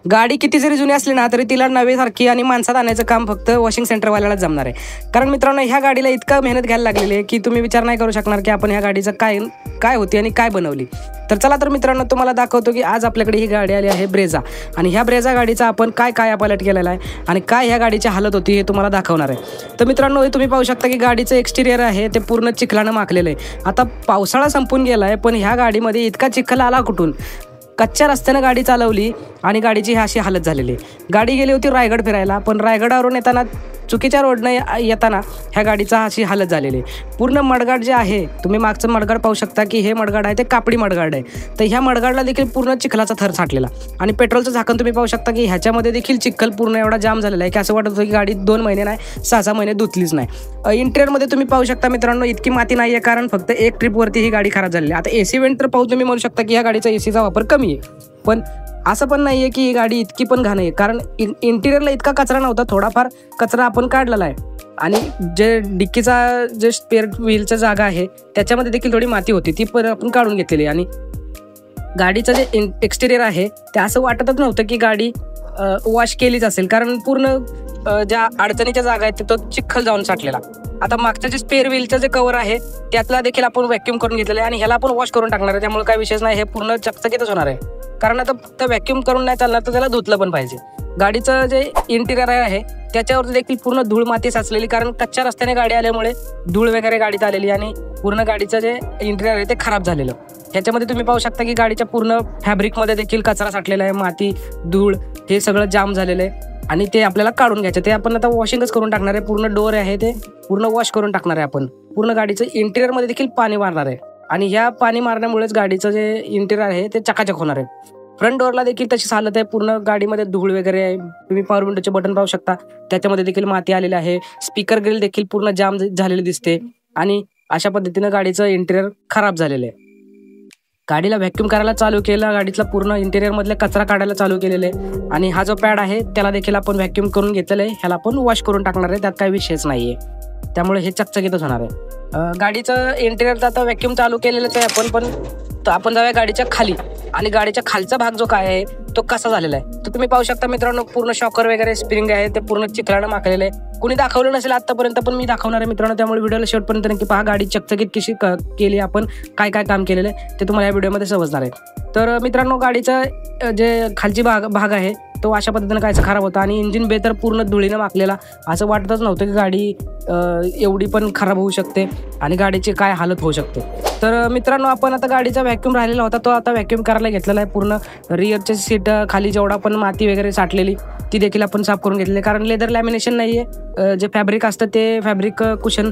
गाडी किती जरी जुनी असली ना तरी तिला नवीसारखी आणि माणसात आणायचं काम फक्त वॉशिंग सेंटरवाल्यालाच जमणार आहे। कारण मित्रांनो, ह्या गाडीला इतकं मेहनत घ्यायला लागलेली आहे की तुम्ही विचार नाही करू शकणार की आपण ह्या गाडीचं काय होती आणि काय बनवली। तर चला तर मित्रांनो, तुम्हाला दाखवतो की आज आपल्याकडे ही गाडी आली आहे ब्रेझा, आणि ह्या ब्रेझा गाडीचा आपण काय पायलट केलेला आहे आणि काय ह्या गाडीची हालत होती हे तुम्हाला दाखवणार आहे। तर मित्रांनो, हे तुम्ही पाहू शकता की गाडीचं एक्सटिरियर आहे ते पूर्ण चिखलानं माखलेलं आहे। आता पावसाळा संपून गेला आहे पण ह्या गाडीमध्ये इतका चिखल आला कुठून? कच्च्या रस्त्यानं गाडी चालवली आणि गाडीची अशी हालत झालेली। गाडी गेली होती रायगड फिरायला, पण रायगडावरून येताना चुकीच्या रोडनं येताना ह्या गाडीचा अशी हालत झालेली। पूर्ण मडगाड जे आहे, तुम्ही मागचं मडगाड पाहू शकता की हे मडगाड आहे ते कापडी मडगाड आहे। तर ह्या मडगाडला देखील पूर्ण चिखलाचा थर साठलेला, आणि पेट्रोलचं झाकण तुम्ही पाहू शकता की ह्याच्यामध्ये देखील चिखल पूर्ण एवढा जाम झालेला आहे की असं वाटत होतं की गाडी 2 महिने नाही 6 महिने धुतलीच नाही। इंटेरियरमध्ये तुम्ही पाहू शकता मित्रांनो, इतकी माती नाही आहे कारण फक्त एक ट्रिपवरती ही गाडी खराब झालेली। आता AC वेंट तर पाहून तुम्ही म्हणू शकता की ह्या गाडीचा ACचा वापर कमी आहे, पण असं पण नाही आहे की ही गाडी इतकी पण घाण आहे, कारण इंटिरियरला इतका कचरा नव्हता, थोडाफार कचरा आपण काढलेला आहे। आणि जे डिक्कीचा जे स्पेअर व्हीलचा जागा आहे त्याच्यामध्ये देखील थोडी माती होती, ती पण आपण काढून घेतलेली। आणि गाडीचं जे एक्सटेरियर आहे ते असं वाटतच नव्हतं की गाडी वॉश केलीच असेल, कारण पूर्ण ज्या अडचणीच्या जागा आहेत तो चिखल जाऊन साठलेला। आता मागचं जे स्पेअर व्हीलचं जे कव्हर आहे त्यातला देखील आपण व्हॅक्यूम करून घेतलेलं आहे आणि ह्याला आपण वॉश करून टाकणार आहे, त्यामुळे काय विशेष नाही, हे पूर्ण चकचकीतच होणार आहे। कारण आता फक्त व्हॅक्यूम करून नाही चालणार, तर त्याला धुतलं पण पाहिजे। गाडीचं जे इंटिरियर आहे त्याच्यावरती देखील पूर्ण धूळ माती साचलेली, कारण कच्च्या रस्त्याने गाडी आल्यामुळे धूळ वगैरे गाडीत आलेली आणि पूर्ण गाडीचं जे इंटिरियर आहे ते खराब झालेलं। ह्याच्यामध्ये तुम्ही पाहू शकता की गाडीच्या पूर्ण फॅब्रिकमध्ये देखील कचरा साठलेला आहे, माती धूळ हे सगळं जाम झालेलं आहे आणि ते आपल्याला काढून घ्यायचं। ते आपण आता वॉशिंगच करून टाकणार आहे, पूर्ण डोअर आहे ते पूर्ण वॉश करून टाकणार आहे आपण। पूर्ण गाडीचं इंटिरियरमध्ये देखील पाणी मारणार आहे आणि ह्या पाणी मारण्यामुळेच गाडीचं जे इंटिरियर आहे ते चकाचक होणार आहे। फ्रंट डोअरला देखील तशीच हालत आहे, पूर्ण गाडीमध्ये धूळ वगैरे आहे। तुम्ही पॉवर विंडोचे बटन पाहू शकता, त्याच्यामध्ये देखील माती आलेली आहे। स्पीकर ग्रिल देखील पूर्ण जाम झालेली दिसते आणि अशा पद्धतीनं गाडीचं इंटिरियर खराब झालेलं आहे। गाडीला व्हॅक्यूम करायला चालू केलं, गाडीतला पूर्ण इंटिरियर मधले कचरा काढायला चालू केलेले आहे आणि हा जो पॅड आहे त्याला देखील आपण व्हॅक्यूम करून घेतलेलं आहे, ह्याला आपण वॉश करून टाकणार आहे, त्यात काही विषयच नाहीये, त्यामुळे हे चकचकीतच होणार आहे। गाडीचं इंटिरियरचा आता व्हॅक्यूम चालू केलेलंच आहे पण आपण जाऊया गाडीच्या खाली, आणि गाडीच्या खालचा भाग जो काय आहे तो कसा झालेला आहे तर तुम्ही पाहू शकता मित्रांनो, पूर्ण शॉकर वगैरे स्प्रिंग आहे ते पूर्ण चिखलानं माखलेलं आहे। कुणी दाखवलं नसेल आतापर्यंत, पण मी दाखवणार आहे मित्रांनो, त्यामुळे व्हिडिओला शेवटपर्यंत नक्की पहा। गाडी चकचकीत कशी केली, आपण काय काम केलेलं आहे ते तुम्हाला या व्हिडिओमध्ये समजणार आहे। तर मित्रांनो, गाडीचा जे खालची भाग आहे तो अशा पद्धतीनं कायचा खराब होता आणि इंजिन बे तर पूर्ण धुळीनं माखलेला, असं वाटतच नव्हतं की गाडी एवढी पण खराब होऊ शकते आणि गाडीची काय हालत होऊ शकते। तर मित्रांनो, आपण आता गाडीचा व्हॅक्यूम राहिलेला होता तो आता व्हॅक्यूम करायला घेतलेला आहे। पूर्ण रिअरचे सीट खाली जेवढा पण माती वगैरे साठलेली ती देखील आपण साफ करून घेतली, कारण लेदर लॅमिनेशन नाहीये, जे फॅब्रिक असतं ते फॅब्रिक कुशन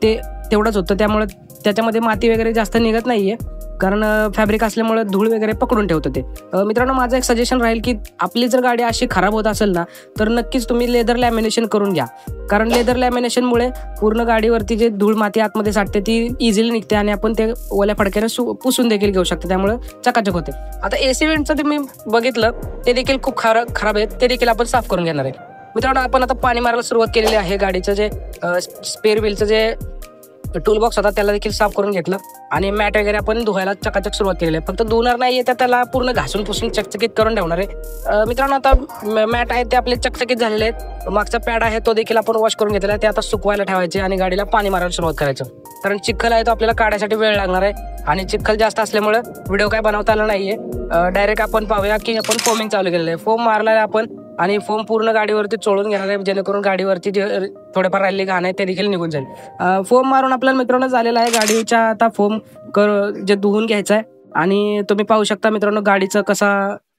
ते तेवढंच होतं, त्यामुळे त्याच्यामध्ये माती वगैरे जास्त निघत नाहीये, कारण फॅब्रिक असल्यामुळे धूळ वगैरे पकडून ठेवतं ते। मित्रांनो, माझं एक सजेशन राहील की आपली जर गाडी अशी खराब होत असेल ना तर नक्कीच तुम्ही लेदर लॅमिनेशन करून घ्या, कारण लेदर लॅमिनेशनमुळे पूर्ण गाडीवरती जे धूळ माती आतमध्ये साठते ती इझिली निघते आणि आपण ते ओल्या फडक्याने पुसून देखील घेऊ शकतो, त्यामुळे चकाचक होते। आता AC वेंटचं तुम्ही बघितलं ते देखील खूप खराब आहेत, ते देखील आपण साफ करून घेणार आहे। मित्रांनो, आपण आता पाणी मारायला सुरुवात केलेली आहे। गाडीचं जे स्पेअर व्हीलचं जे टूल बॉक्स होता त्याला देखील साफ करून घेतलं आणि मॅट वगैरे आपण धुवायला चकाचक सुरुवात केलेली आहे। फक्त धुणार नाहीये तर त्याला पूर्ण घासून पुसून चकचकीत करून ठेवणार आहे। मित्रांनो, आता मॅट आहे ते आपले चकचकीत झालेले आहेत, मागचा पॅड आहे तो देखील आपण वॉश करून घेतलेला आहे, ते आता सुकवायला ठेवायचे आणि गाडीला पाणी मारायला सुरुवात करायचं, कारण चिखल आहे तो आपल्याला काढायसाठी वेळ लागणार आहे आणि चिखल जास्त असल्यामुळे व्हिडिओ काय बनवता आला नाहीये। डायरेक्ट आपण पाहूया की आपण फोमिंग चालू केलेलं आहे, फोम मारला आहे आपण आणि फोम पूर्ण गाडीवरती चोळून घेणार आहे, जेणेकरून गाडीवरती जे थोडेफार राहिलेले घाण आहे ते देखील निघून जाईल। फोम मारून आपल्याला मित्रांनो झालेला आहे, गाडीच्या आता फोम जे धुवून घ्यायचं आहे। आणि तुम्ही पाहू शकता मित्रांनो, गाडीचं कसा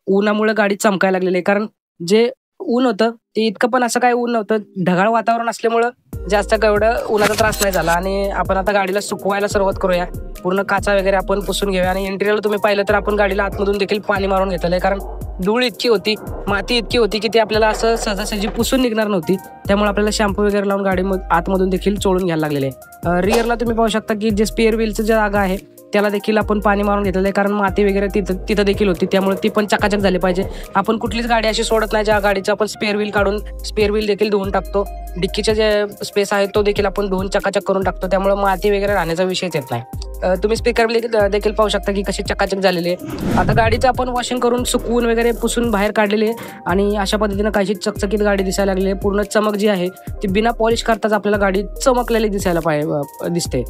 उन्हामुळे गाडी चमकायला लागलेली आहे, कारण जे ऊन होतं ते इतकं पण असं काय ऊन नव्हतं, ढगाळ वातावरण असल्यामुळं जास्त एवढं उन्हाचा त्रास नाही झाला। आणि आपण आता गाडीला सुकवायला सुरुवात करूया, पूर्ण काचा वगैरे आपण पुसून घेऊया आणि इंटिरियर तुम्ही पाहिलं तर आपण गाडीला आतमधून देखील पाणी मारून घेतलेलं आहे, कारण धूळ इतकी होती, माती इतकी होती की ती आपल्याला असं सहजासहजी पुसून निघणार नव्हती, त्यामुळे आपल्याला शॅम्पू वगैरे लावून गाडी आतमधून देखील चोळून घ्यायला लागलेले आहे। रिअरला तुम्ही पाहू शकता की जे स्पेअर व्हीलचं जे जागा आहे त्याला देखील आपण पाणी मारून घेतलेलं आहे, कारण माती वगैरे तिथं देखील होती, त्यामुळे ती पण चकाचक झाली पाहिजे. आपण कुठलीच गाडी अशी सोडत नाही ज्या गाडीचं आपण स्पेअर व्हील काढून स्पेअर व्हील देखील धुवून टाकतो. डिक्कीचा जे स्पेस आहे तो देखील आपण धुवून चकाचक करून टाकतो, त्यामुळे माती वगैरे राहण्याचा विषयच येत नाही. तुम्ही स्पीकर देखील पाहू शकता की कशी चकाचक झालेली आहे. आता गाडीचं आपण वॉशिंग करून सुकवून वगैरे पुसून बाहेर काढलेली आहे आणि अशा पद्धतीनं काहीशी चकचकीत गाडी दिसायला लागली आहे. पूर्ण चमक जी आहे ती बिना पॉलिश करताच आपल्याला गाडी चमकलेली दिसते.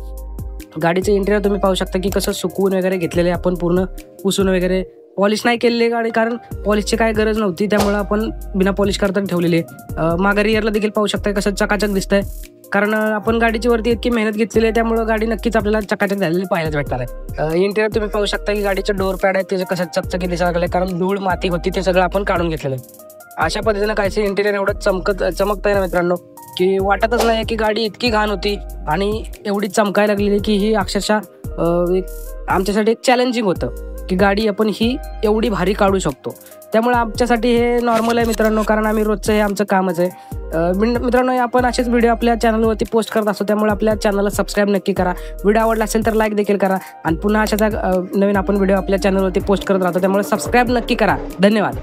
गाडीचं इंटेरियर तुम्ही पाहू शकता की कसं सुकवून वगैरे घेतलेले आपण पूर्ण पुसून वगैरे. पॉलिश नाही केलेली गाडी, कारण पॉलिशची काय गरज नव्हती, त्यामुळे आपण बिना पॉलिश करता ठेवलेली आहे. मागे रिअरला देखील पाहू शकता कसं चकाचक दिसतंय, कारण आपण गाडीची वरती इतकी मेहनत घेतलेली आहे, त्यामुळे गाडी नक्कीच आपल्याला चकाचक झालेली पाहायला भेटणार आहे. इंटेरियर तुम्ही पाहू शकता की गाडीचं डोअर पॅड आहे त्याचं कसं चकचकीत दिसायला लागलं, कारण धूळ माती होती ते सगळं आपण काढून घेतलेलं आहे. अशा पद्धतीनं काहीसे इंटेरियर एवढं चमकतंय ना मित्रांनो की वाटतच नाही की गाडी इतकी घाण होती आणि एवढी चमकायला लागलेली की ही अक्षरशः आमच्यासाठी एक चॅलेंजिंग होतं की गाडी आपण ही एवढी भारी काढू शकतो. त्यामुळे आमच्यासाठी हे नॉर्मल आहे मित्रांनो, कारण आम्ही रोजचं हे आमचं कामच आहे. मित्रांनो, आपण असेच व्हिडिओ आपल्या चॅनलवरती पोस्ट करत असतो, त्यामुळे आपल्या चॅनलला सबस्क्राईब नक्की करा. व्हिडिओ आवडला असेल तर लाईक देखील करा आणि पुन्हा अशाच नवीन आपण व्हिडिओ आपल्या चॅनलवरती पोस्ट करत राहतो, त्यामुळे सबस्क्राईब नक्की करा. धन्यवाद.